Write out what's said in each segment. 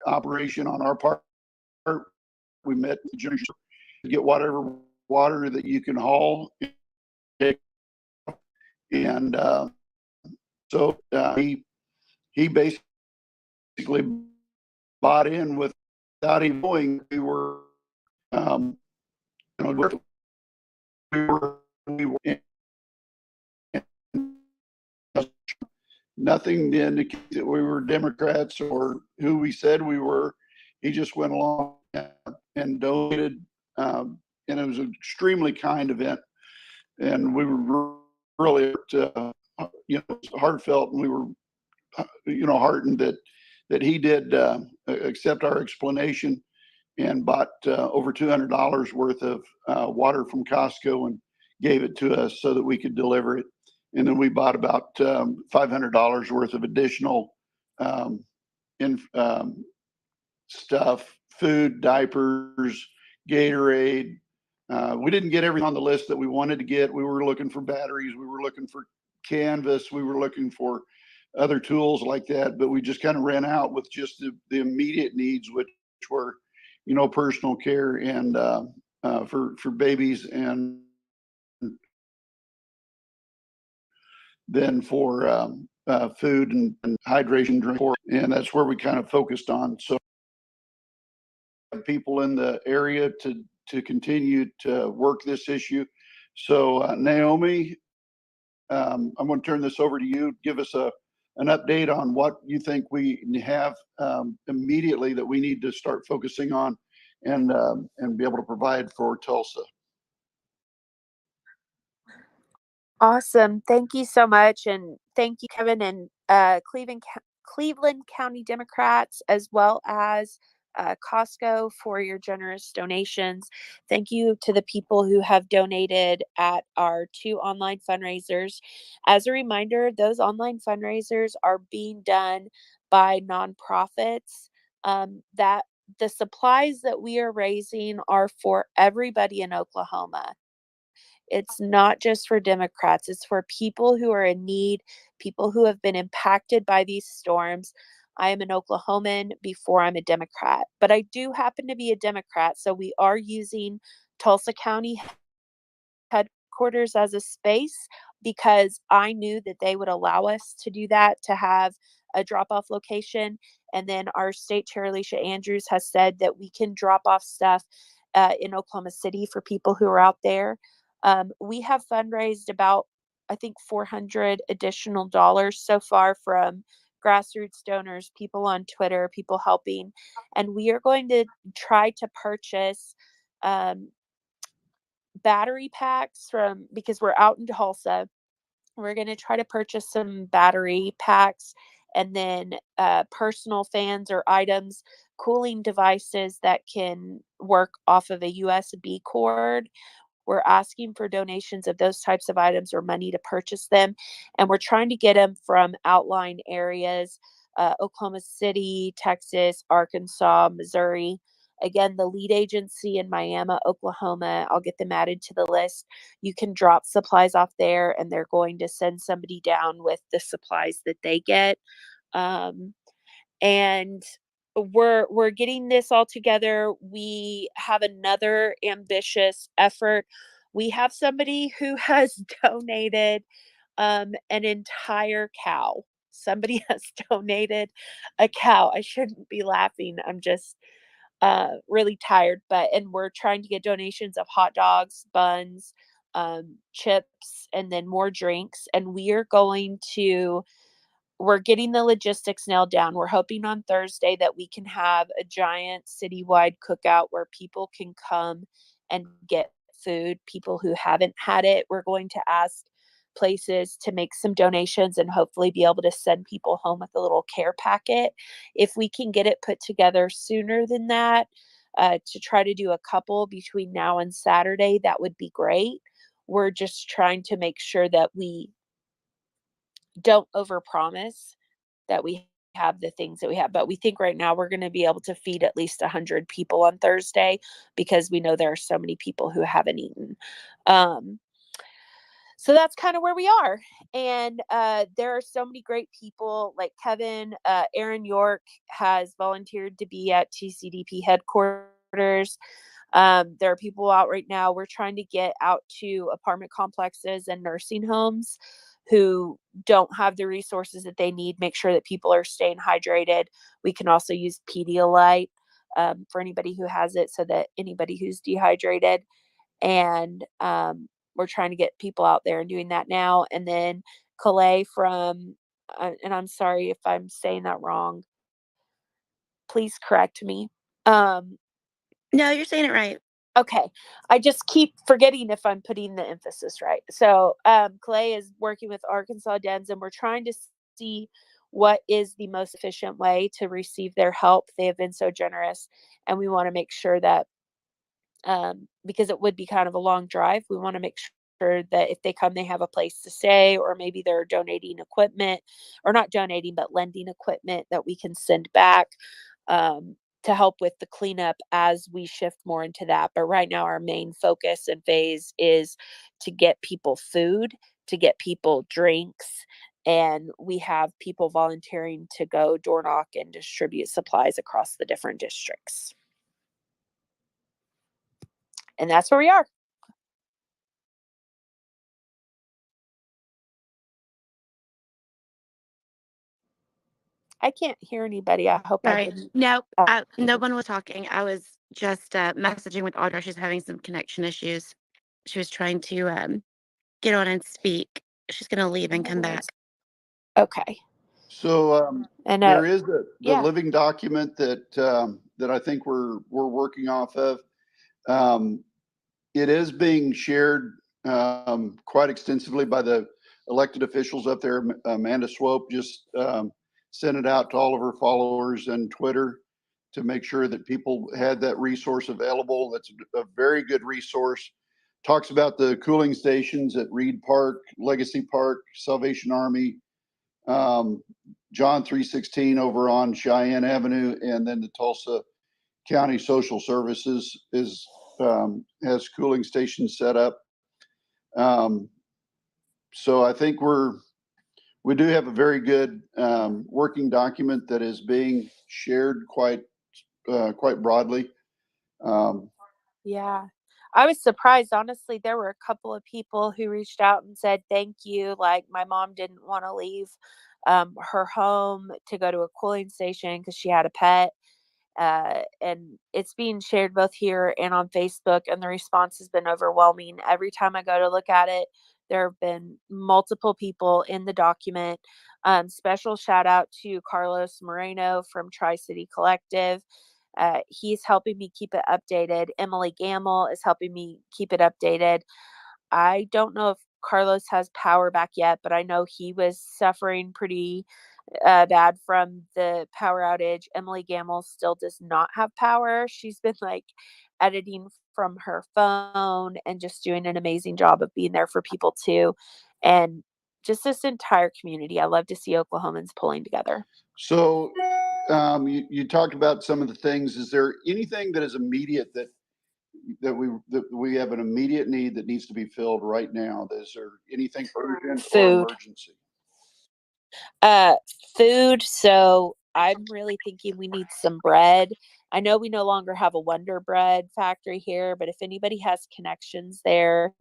operation on our part. We met the generation to get whatever water that you can haul. And so he basically bought in without even knowing we were, we were nothing to indicate that we were Democrats or who we said we were. He just went along and donated, and it was an extremely kind event. And we were really, heartfelt, and we were, heartened that he did accept our explanation and bought over $200 worth of water from Costco and gave it to us so that we could deliver it. And then we bought about $500 worth of additional stuff, food, diapers, Gatorade. We didn't get everything on the list that we wanted to get. We were looking for batteries. We were looking for canvas. We were looking for other tools like that, but we just kind of ran out with just the immediate needs, which were, personal care and for babies, and then for food and hydration drink. And that's where we kind of focused on. So people in the area to continue to work this issue. So Naomi, I'm going to turn this over to you. Give us an update on what you think we have immediately that we need to start focusing on and be able to provide for Tulsa. Awesome. Thank you so much. And thank you, Kevin, and Cleveland County Democrats, as well as Costco, for your generous donations. Thank you to the people who have donated at our 2 online fundraisers. As a reminder, those online fundraisers are being done by nonprofits. That the supplies that we are raising are for everybody in Oklahoma. It's not just for Democrats. It's for people who are in need, people who have been impacted by these storms. I am an Oklahoman before I'm a Democrat, but I do happen to be a Democrat. So we are using Tulsa County headquarters as a space because I knew that they would allow us to do that, to have a drop-off location. And then our state chair, Alicia Andrews, has said that we can drop off stuff in Oklahoma City for people who are out there. We have fundraised about, I think, $400 additional dollars so far from grassroots donors, people on Twitter, people helping. And we are going to try to purchase battery packs because we're out in Tulsa. We're going to try to purchase some battery packs, and then personal fans or items, cooling devices that can work off of a USB cord. We're asking for donations of those types of items or money to purchase them. And we're trying to get them from outlying areas, Oklahoma City, Texas, Arkansas, Missouri. Again, the lead agency in Miami, Oklahoma, I'll get them added to the list. You can drop supplies off there, and they're going to send somebody down with the supplies that they get. And we're getting this all together. We have another ambitious effort. We have somebody who has donated an entire cow. Somebody has donated a cow. I shouldn't be laughing. I'm just really tired. And we're trying to get donations of hot dogs, buns, chips, and then more drinks. And we're getting the logistics nailed down. We're hoping on Thursday that we can have a giant citywide cookout where people can come and get food, people who haven't had it. We're going to ask places to make some donations and hopefully be able to send people home with a little care packet. If we can get it put together sooner than that, to try to do a couple between now and Saturday, that would be great. We're just trying to make sure that we don't overpromise, that we have the things that we have. But we think right now we're going to be able to feed at least 100 people on Thursday because we know there are so many people who haven't eaten. So that's kind of where we are. And there are so many great people like Kevin. Aaron York has volunteered to be at TCDP headquarters. There are people out right now. We're trying to get out to apartment complexes and nursing homes who don't have the resources that they need, make sure that people are staying hydrated. We can also use Pedialyte for anybody who has it, so that anybody who's dehydrated. And we're trying to get people out there and doing that now. And then Calais from, and I'm sorry if I'm saying that wrong, please correct me. Um, No, you're saying it right. Okay. I just keep forgetting if I'm putting the emphasis right. So, Clay is working with Arkansas Dens, and we're trying to see what is the most efficient way to receive their help. They have been so generous, and we want to make sure that, because it would be kind of a long drive, we want to make sure that if they come, they have a place to stay, or maybe they're donating equipment, or not donating, but lending equipment that we can send back. To help with the cleanup as we shift more into that. But right now, our main focus and phase is to get people food, to get people drinks, and we have people volunteering to go door knock and distribute supplies across the different districts. And that's where we are. I can't hear anybody. I hope I Sorry. didn't. No, Oh, no one was talking. I was just messaging with Audra. She's having some connection issues. She was trying to get on and speak. She's going to leave and come back. okay. So And there is the yeah, living document that I think we're working off of. Um, it is being shared quite extensively by the elected officials up there. Amanda Swope just sent it out to all of her followers and Twitter to make sure that people had that resource available. That's a very good resource. Talks about the cooling stations at Reed Park, Legacy Park, Salvation Army, um, John 316 over on Cheyenne Avenue, and then the Tulsa County Social Services has cooling stations set up. Um, so I think we do have a very good working document that is being shared quite broadly. Um, yeah. I was surprised, honestly. There were a couple of people who reached out and said thank you. Like, my mom didn't want to leave her home to go to a cooling station because she had a pet. And it's being shared both here and on Facebook, and the response has been overwhelming. Every time I go to look at it, there have been multiple people in the document. Special shout out to Carlos Moreno from Tri City Collective. He's helping me keep it updated. Emily Gamble is helping me keep it updated. I don't know if Carlos has power back yet, but I know he was suffering pretty bad from the power outage. Emily Gamble still does not have power. She's been like editing from her phone and just doing an amazing job of being there for people too. And just this entire community. I love to see Oklahomans pulling together. so you talked about some of the things. Is there anything that is immediate that we have an immediate need that needs to be filled right now? Is there anything urgent or Food. emergency? Uh, Food. So I'm really thinking we need some bread. I know we no longer have a Wonder Bread factory here, but if anybody has connections there,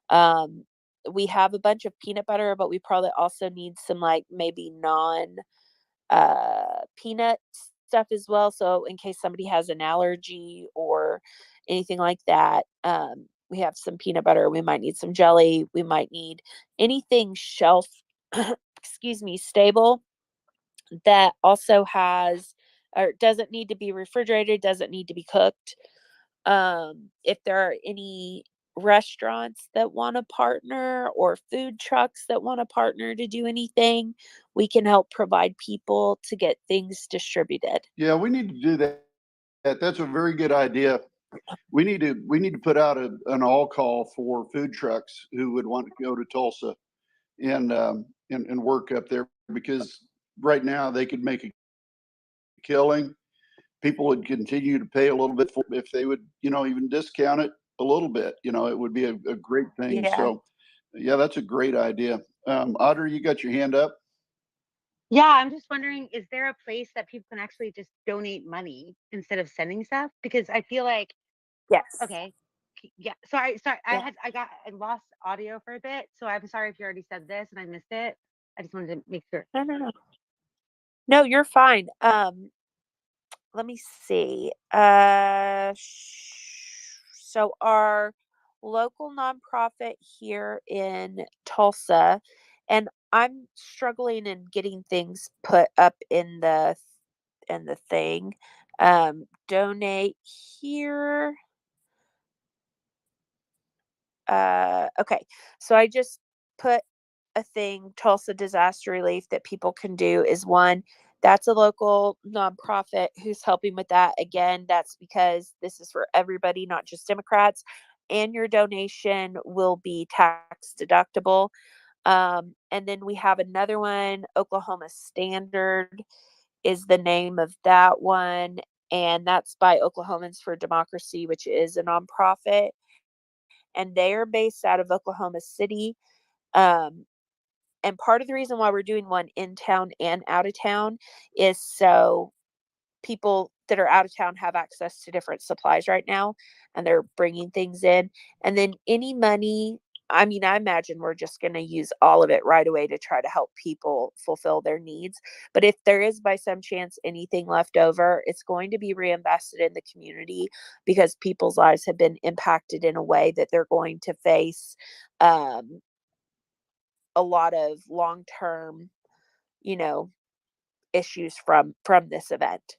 um, we have a bunch of peanut butter, but we probably also need some like maybe non peanut stuff as well. So in case somebody has an allergy or anything like that, we have some peanut butter. We might need some jelly. We might need anything shelf, excuse me, stable that also has or doesn't need to be refrigerated, doesn't need to be cooked. If there are any restaurants that want to partner or food trucks that want to partner to do anything, we can help provide people to get things distributed. Yeah, we need to do that. That's a very good idea. We need to put out an all call for food trucks who would want to go to Tulsa and work up there, because right now they could make a killing. People would continue to pay a little bit if they would, even discount it a little bit. It would be a great thing. Yeah. So Yeah, that's a great idea. Audrey, you got your hand up? Yeah, I'm just wondering, is there a place that people can actually just donate money instead of sending stuff? Because I feel like, Yes. okay, yeah. Sorry, Yeah. I lost audio for a bit, so I'm sorry if you already said this and I missed it. I just wanted to make sure. No, no, no. No, you're fine. Let me see. So our local nonprofit here in Tulsa, and I'm struggling in getting things put up in the thing. Donate here. Okay. So I just put a thing, Tulsa Disaster Relief, that people can do is one. That's a local nonprofit who's helping with that. Again, that's because this is for everybody, not just Democrats. And your donation will be tax deductible. And then we have another one, Oklahoma Standard is the name of that one. And that's by Oklahomans for Democracy, which is a nonprofit. And they are based out of Oklahoma City. Um, and part of the reason why we're doing one in town and out of town is so people that are out of town have access to different supplies right now, and they're bringing things in. And then any money, I mean, I imagine we're just going to use all of it right away to try to help people fulfill their needs. But if there is by some chance anything left over, it's going to be reinvested in the community because people's lives have been impacted in a way that they're going to face um, a lot of long-term, you know, issues from this event.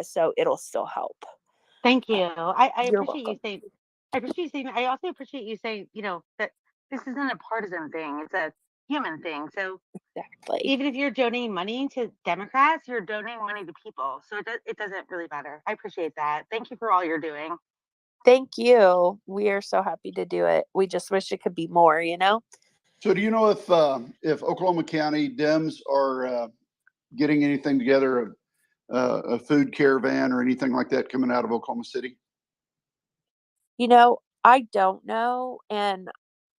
So it'll still help. Thank Uh, you. I you're appreciate you welcome. saying. I appreciate you saying. I also appreciate you saying, that this isn't a partisan thing; it's a human thing. So Exactly. even if you're donating money to Democrats, you're donating money to people. So it doesn't really matter. I appreciate that. Thank you for all you're doing. Thank you. We are so happy to do it. We just wish it could be more, you know? So, do you know if Oklahoma County Dems are getting anything together, a food caravan or anything like that coming out of Oklahoma City? I don't know. And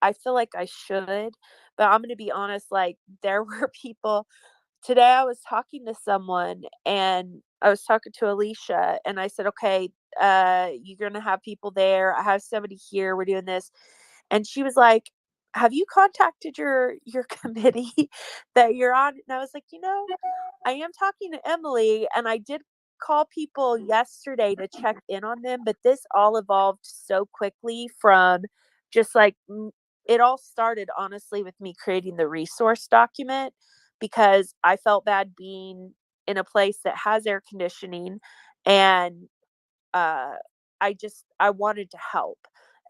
I feel like I should, but I'm going to be honest. Like, there were people today. I was talking to someone and I was talking to Alicia, and I said, okay, you're going to have people there. I have somebody here. We're doing this. And she was like, have you contacted your committee that you're on? And I was like, I am talking to Emily, and I did call people yesterday to check in on them, but this all evolved so quickly from just like it all started honestly with me creating the resource document because I felt bad being in a place that has air conditioning, and uh, I wanted to help.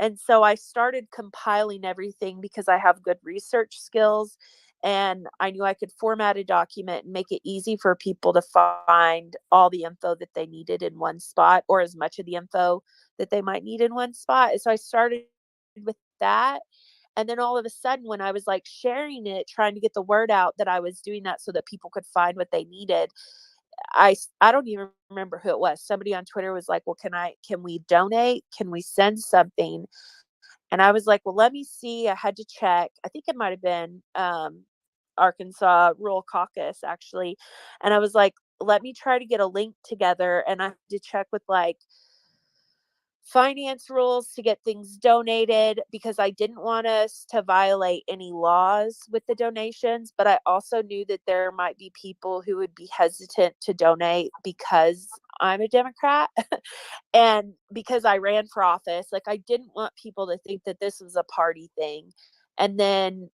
And so I started compiling everything because I have good research skills, and I knew I could format a document and make it easy for people to find all the info that they needed in one spot, or as much of the info that they might need in one spot. And so I started with that. And then all of a sudden, when I was like sharing it, trying to get the word out that I was doing that so that people could find what they needed, I don't even remember who it was. Somebody on Twitter was like, "Well, can we donate? Can we send something?" And I was like, "Well, let me see." I had to check. I think it might have been Arkansas Rural Caucus actually. And I was like, "Let me try to get a link together." And I had to check with like finance rules to get things donated because I didn't want us to violate any laws with the donations, but I also knew that there might be people who would be hesitant to donate because I'm a Democrat and because I ran for office. Like, I didn't want people to think that this was a party thing. And then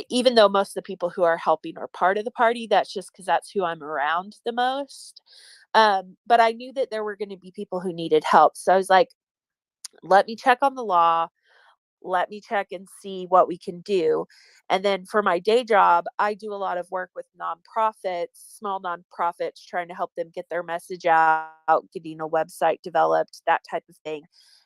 even though most of the people who are helping are part of the party, that's just because that's who I'm around the most. But I knew that there were going to be people who needed help. So I was like, let me check on the law, let me check and see what we can do. And then for my day job, I do a lot of work with nonprofits, small nonprofits, trying to help them get their message out, getting a website developed, that type of thing.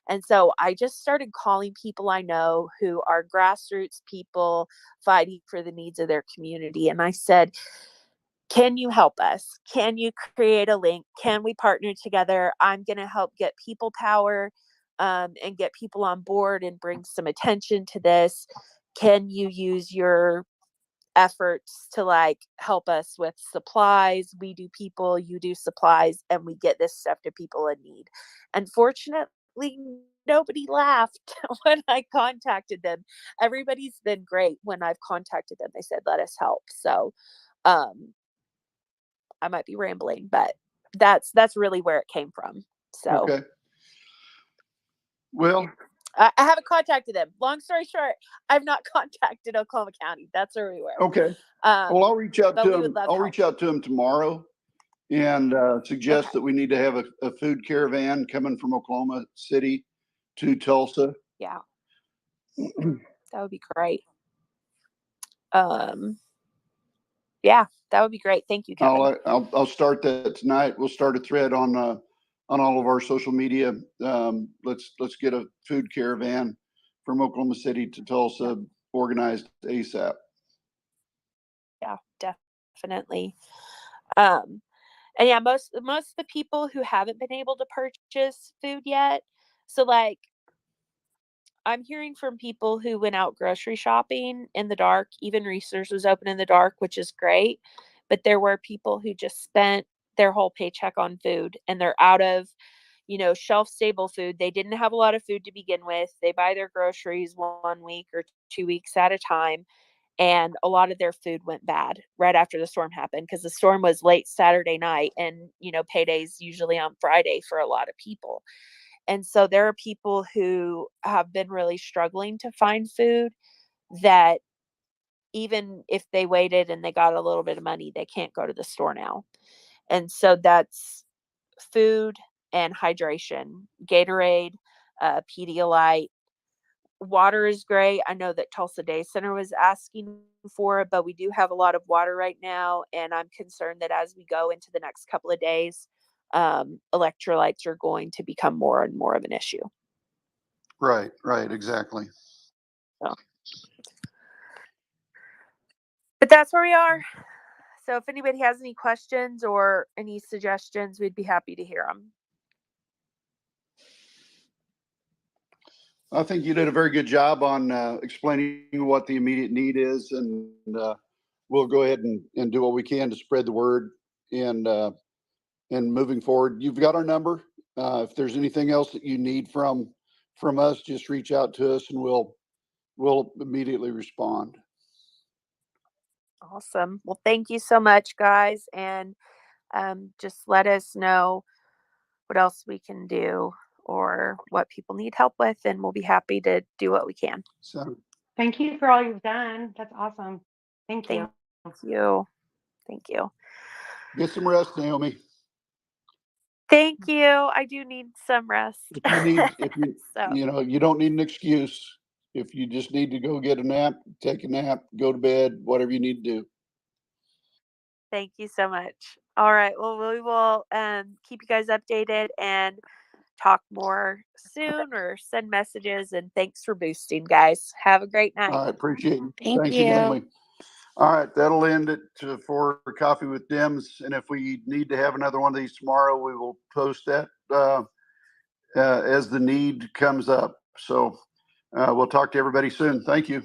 And so I just started calling people I know who are grassroots people fighting for the needs of their community. And I said, can you help us? Can you create a link? Can we partner together? I'm going to help get people power and get people on board and bring some attention to this. can you use your efforts to like help us with supplies? We do people, you do supplies, and we get this stuff to people in need. Unfortunately, nobody laughed when I contacted them. Everybody's been great when I've contacted them. They said, let us help. So um I might be rambling, but that's really where it came from. So Okay. Well, I haven't contacted them. Long story short, I've not contacted Oklahoma County. That's where we were. okay. Well, I'll reach out But to we would him. love I'll help. reach out to him tomorrow and suggest Okay. that we need to have a food caravan coming from Oklahoma City to Tulsa. Yeah, that would be great. Um, yeah, that would be great. Thank you, Kevin. I'll start that tonight. We'll start a thread on all of our social media. Let's get a food caravan from Oklahoma City to Tulsa organized ASAP. Yeah, definitely. Um, and yeah, most of the people who haven't been able to purchase food yet. So like I'm hearing from people who went out grocery shopping in the dark. Even Reese's was open in the dark, which is great. But there were people who just spent their whole paycheck on food and they're out of, shelf stable food. They didn't have a lot of food to begin with. They buy their groceries 1 week or 2 weeks at a time. And a lot of their food went bad right after the storm happened because the storm was late Saturday night and, payday's usually on Friday for a lot of people. And so there are people who have been really struggling to find food that even if they waited and they got a little bit of money, they can't go to the store now. And so that's food and hydration, Gatorade, Pedialyte. Water is great. I know that Tulsa Day Center was asking for it, but we do have a lot of water right now. And I'm concerned that as we go into the next couple of days, electrolytes are going to become more and more of an issue. Right, exactly. So. But that's where we are. So if anybody has any questions or any suggestions, we'd be happy to hear them. I think you did a very good job on explaining what the immediate need is, and we'll go ahead and do what we can to spread the word and moving forward. You've got our number. If there's anything else that you need from us, just reach out to us and we'll immediately respond. Awesome. Well, thank you so much, guys. And just let us know what else we can do or what people need help with, and we'll be happy to do what we can. So Thank you for all you've done. That's awesome. Thank you. Thank you. Thank you. get some rest, Naomi. Thank you. I do need some rest. If you So you don't need an excuse. If you just need to go get a nap, take a nap, go to bed, whatever you need to do. thank you so much. All right. Well, we will keep you guys updated and talk more soon or send messages. And thanks for boosting, guys. Have a great night. All right, appreciate it. Thank Thank you. Naomi. All right, that'll end it for Coffee with Dims. And if we need to have another one of these tomorrow, we will post that as the need comes up. So we'll talk to everybody soon. Thank you.